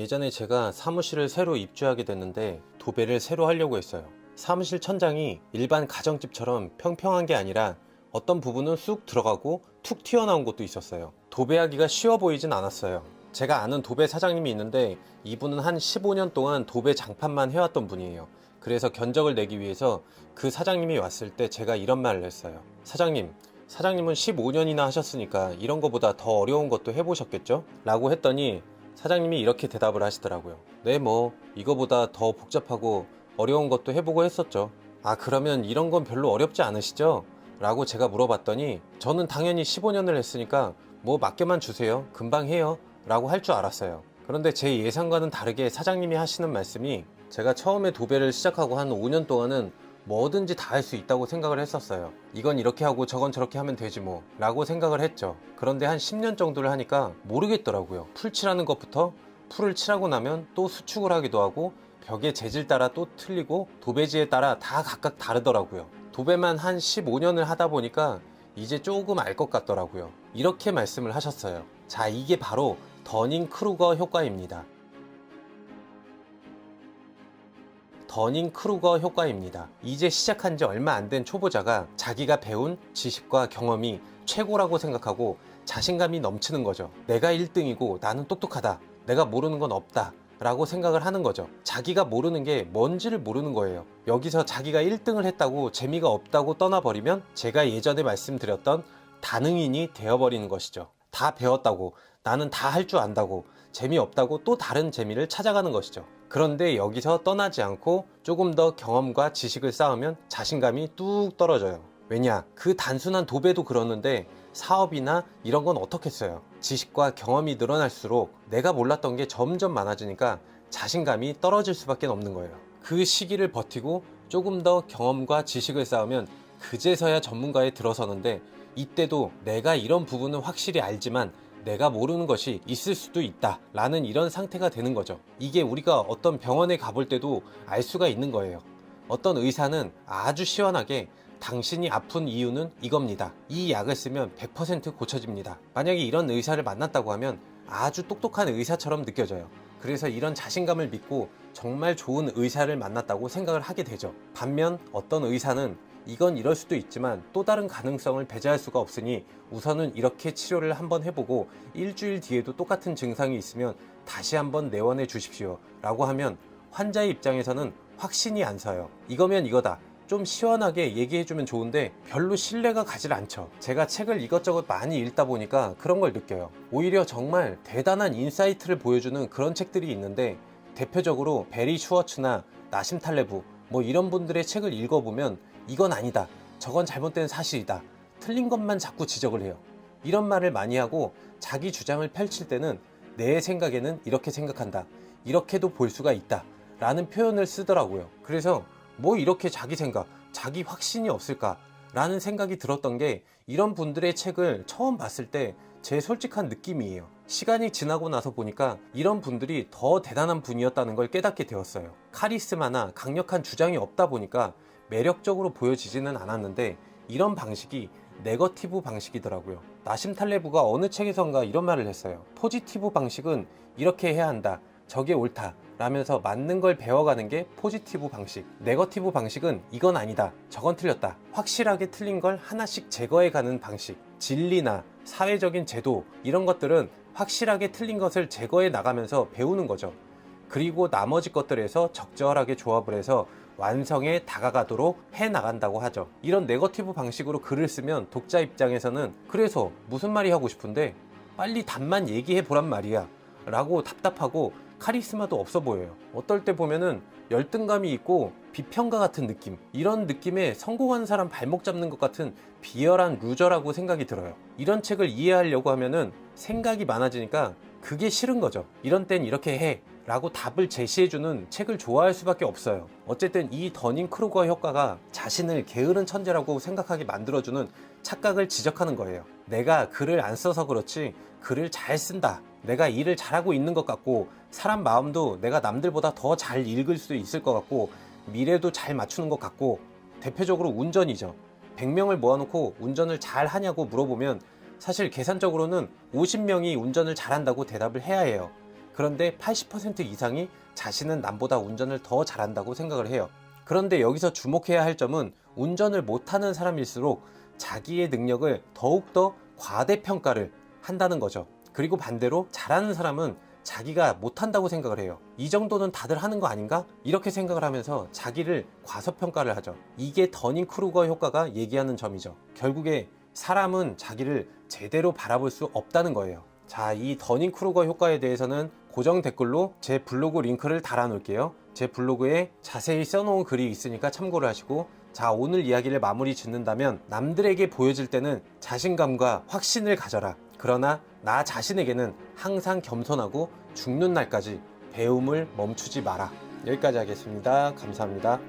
예전에 제가 사무실을 새로 입주하게 됐는데 도배를 새로 하려고 했어요. 사무실 천장이 일반 가정집처럼 평평한 게 아니라 어떤 부분은 쑥 들어가고 툭 튀어나온 곳도 있었어요. 도배하기가 쉬워 보이진 않았어요. 제가 아는 도배 사장님이 있는데 이분은 한 15년 동안 도배 장판만 해왔던 분이에요. 그래서 견적을 내기 위해서 그 사장님이 왔을 때 제가 이런 말을 했어요. 사장님은 15년이나 하셨으니까 이런 거보다 더 어려운 것도 해보셨겠죠? 라고 했더니 사장님이 이렇게 대답을 하시더라고요. 네, 이거보다 더 복잡하고 어려운 것도 해보고 했었죠. 아, 그러면 이런 건 별로 어렵지 않으시죠? 라고 제가 물어봤더니 저는 당연히 15년을 했으니까 맡겨만 주세요. 금방 해요. 라고 할 줄 알았어요. 그런데 제 예상과는 다르게 사장님이 하시는 말씀이 제가 처음에 도배를 시작하고 한 5년 동안은 뭐든지 다 할 수 있다고 생각을 했었어요. 이건 이렇게 하고 저건 저렇게 하면 되지 라고 생각을 했죠. 그런데 한 10년 정도를 하니까 모르겠더라고요. 풀칠하는 것부터 풀을 칠하고 나면 또 수축을 하기도 하고 벽의 재질 따라 또 틀리고 도배지에 따라 다 각각 다르더라고요. 도배만 한 15년을 하다 보니까 이제 조금 알 것 같더라고요. 이렇게 말씀을 하셨어요. 자, 이게 바로 더닝크루거 효과입니다. 더닝크루거 효과입니다. 이제 시작한 지 얼마 안 된 초보자가 자기가 배운 지식과 경험이 최고라고 생각하고 자신감이 넘치는 거죠. 내가 1등이고 나는 똑똑하다. 내가 모르는 건 없다. 라고 생각을 하는 거죠. 자기가 모르는 게 뭔지를 모르는 거예요. 여기서 자기가 1등을 했다고 재미가 없다고 떠나버리면 제가 예전에 말씀드렸던 다능인이 되어버리는 것이죠. 다 배웠다고, 나는 다 할 줄 안다고, 재미없다고 또 다른 재미를 찾아가는 것이죠. 그런데 여기서 떠나지 않고 조금 더 경험과 지식을 쌓으면 자신감이 뚝 떨어져요. 왜냐? 그 단순한 도배도 그러는데 사업이나 이런 건 어떻겠어요? 지식과 경험이 늘어날수록 내가 몰랐던 게 점점 많아지니까 자신감이 떨어질 수밖에 없는 거예요. 그 시기를 버티고 조금 더 경험과 지식을 쌓으면 그제서야 전문가에 들어서는데, 이때도 내가 이런 부분은 확실히 알지만 내가 모르는 것이 있을 수도 있다 라는 이런 상태가 되는 거죠. 이게 우리가 어떤 병원에 가볼 때도 알 수가 있는 거예요. 어떤 의사는 아주 시원하게 당신이 아픈 이유는 이겁니다. 이 약을 쓰면 100% 고쳐집니다. 만약에 이런 의사를 만났다고 하면 아주 똑똑한 의사처럼 느껴져요. 그래서 이런 자신감을 믿고 정말 좋은 의사를 만났다고 생각을 하게 되죠. 반면 어떤 의사는 이건 이럴 수도 있지만 또 다른 가능성을 배제할 수가 없으니 우선은 이렇게 치료를 한번 해보고 일주일 뒤에도 똑같은 증상이 있으면 다시 한번 내원해 주십시오 라고 하면 환자의 입장에서는 확신이 안 서요. 이거면 이거다. 좀 시원하게 얘기해주면 좋은데 별로 신뢰가 가질 않죠. 제가 책을 이것저것 많이 읽다 보니까 그런 걸 느껴요. 오히려 정말 대단한 인사이트를 보여주는 그런 책들이 있는데, 대표적으로 베리 슈워츠나 나심 탈레브 이런 분들의 책을 읽어보면 이건 아니다, 저건 잘못된 사실이다, 틀린 것만 자꾸 지적을 해요. 이런 말을 많이 하고 자기 주장을 펼칠 때는 내 생각에는 이렇게 생각한다, 이렇게도 볼 수가 있다 라는 표현을 쓰더라고요. 그래서 이렇게 자기 생각, 자기 확신이 없을까 라는 생각이 들었던 게 이런 분들의 책을 처음 봤을 때 제 솔직한 느낌이에요. 시간이 지나고 나서 보니까 이런 분들이 더 대단한 분이었다는 걸 깨닫게 되었어요. 카리스마나 강력한 주장이 없다 보니까 매력적으로 보여지지는 않았는데 이런 방식이 네거티브 방식이더라고요. 나심 탈레브가 어느 책에선가 이런 말을 했어요. 포지티브 방식은 이렇게 해야 한다, 저게 옳다 라면서 맞는 걸 배워가는 게 포지티브 방식. 네거티브 방식은 이건 아니다, 저건 틀렸다, 확실하게 틀린 걸 하나씩 제거해가는 방식. 진리나 사회적인 제도 이런 것들은 확실하게 틀린 것을 제거해 나가면서 배우는 거죠. 그리고 나머지 것들에서 적절하게 조합을 해서 완성에 다가가도록 해 나간다고 하죠. 이런 네거티브 방식으로 글을 쓰면 독자 입장에서는 그래서 무슨 말이 하고 싶은데 빨리 답만 얘기해 보란 말이야 라고 답답하고 카리스마도 없어 보여요. 어떨 때 보면은 열등감이 있고 비평가 같은 느낌, 이런 느낌에 성공한 사람 발목 잡는 것 같은 비열한 루저라고 생각이 들어요. 이런 책을 이해하려고 하면은 생각이 많아지니까 그게 싫은 거죠. 이런 땐 이렇게 해 라고 답을 제시해주는 책을 좋아할 수밖에 없어요. 어쨌든 이 더닝크루거 효과가 자신을 게으른 천재라고 생각하게 만들어주는 착각을 지적하는 거예요. 내가 글을 안 써서 그렇지 글을 잘 쓴다, 내가 일을 잘하고 있는 것 같고 사람 마음도 내가 남들보다 더 잘 읽을 수 있을 것 같고 미래도 잘 맞추는 것 같고, 대표적으로 운전이죠. 100명을 모아놓고 운전을 잘 하냐고 물어보면 사실 계산적으로는 50명이 운전을 잘한다고 대답을 해야 해요. 그런데 80% 이상이 자신은 남보다 운전을 더 잘한다고 생각을 해요. 그런데 여기서 주목해야 할 점은 운전을 못하는 사람일수록 자기의 능력을 더욱더 과대평가를 한다는 거죠. 그리고 반대로 잘하는 사람은 자기가 못한다고 생각을 해요. 이 정도는 다들 하는 거 아닌가? 이렇게 생각을 하면서 자기를 과소평가를 하죠. 이게 더닝크루거 효과가 얘기하는 점이죠. 결국에 사람은 자기를 제대로 바라볼 수 없다는 거예요. 자, 이 더닝크루거 효과에 대해서는 고정 댓글로 제 블로그 링크를 달아 놓을게요. 제 블로그에 자세히 써놓은 글이 있으니까 참고를 하시고, 자, 오늘 이야기를 마무리 짓는다면 남들에게 보여질 때는 자신감과 확신을 가져라. 그러나 나 자신에게는 항상 겸손하고 죽는 날까지 배움을 멈추지 마라. 여기까지 하겠습니다. 감사합니다.